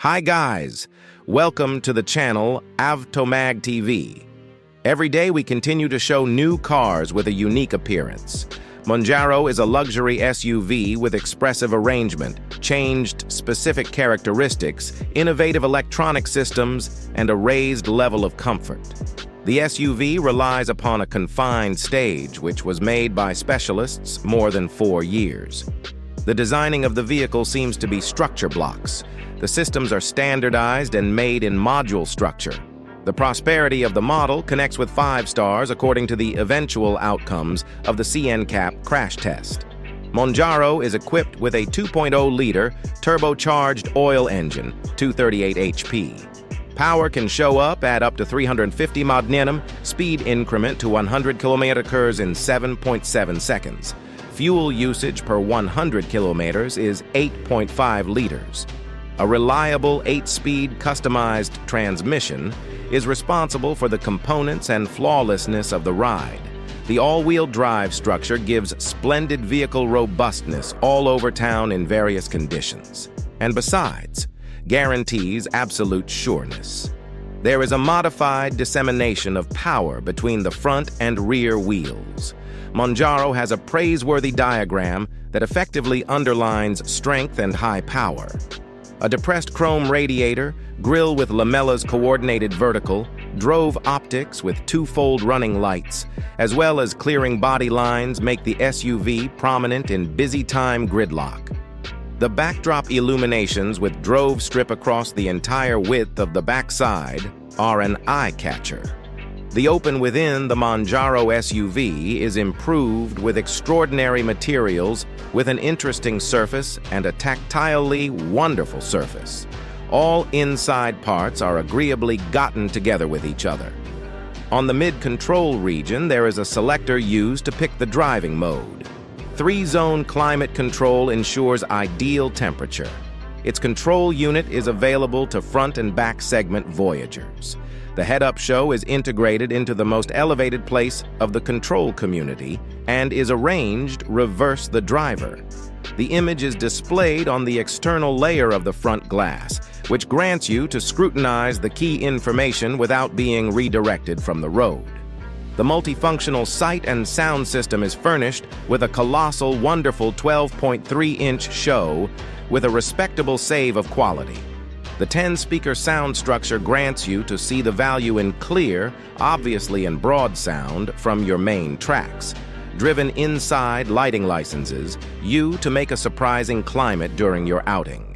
Hi guys, welcome to the channel Avtomag TV. Every day we continue to show new cars with a unique appearance. Monjaro is a luxury SUV with expressive arrangement, changed specific characteristics, innovative electronic systems, and a raised level of comfort. The SUV relies upon a confined stage which was made by specialists more than 4 years. The designing of the vehicle seems to be structure blocks. The systems are standardized and made in module structure. The prosperity of the model connects with 5 stars according to the eventual outcomes of the CNCAP crash test. Monjaro is equipped with a 2.0-liter turbocharged oil engine, 238 HP. Power can show up at up to 350 mph, speed increment to 100 km occurs in 7.7 seconds. Fuel usage per 100 kilometers is 8.5 liters. A reliable 8-speed customized transmission is responsible for the components and flawlessness of the ride. The all-wheel drive structure gives splendid vehicle robustness all over town in various conditions. And besides, guarantees absolute sureness. There is a modified dissemination of power between the front and rear wheels. Monjaro has a praiseworthy diagram that effectively underlines strength and high power. A depressed chrome radiator, grille with lamellas coordinated vertical, drove optics with 2-fold running lights, as well as clearing body lines make the SUV prominent in busy time gridlock. The backdrop illuminations with drove strip across the entire width of the backside are an eye-catcher. The open within the Monjaro SUV is improved with extraordinary materials with an interesting surface and a tactilely wonderful surface. All inside parts are agreeably gotten together with each other. On the mid-control region, there is a selector used to pick the driving mode. 3-zone climate control ensures ideal temperature. Its control unit is available to front and back segment Voyagers. The head-up show is integrated into the most elevated place of the control community and is arranged reverse the driver. The image is displayed on the external layer of the front glass, which grants you to scrutinize the key information without being redirected from the road. The multifunctional sight and sound system is furnished with a colossal, wonderful 12.3-inch show with a respectable save of quality. The 10-speaker sound structure grants you to see the value in clear, obviously in broad sound, from your main tracks. Driven inside lighting licenses, you to make a surprising climate during your outing.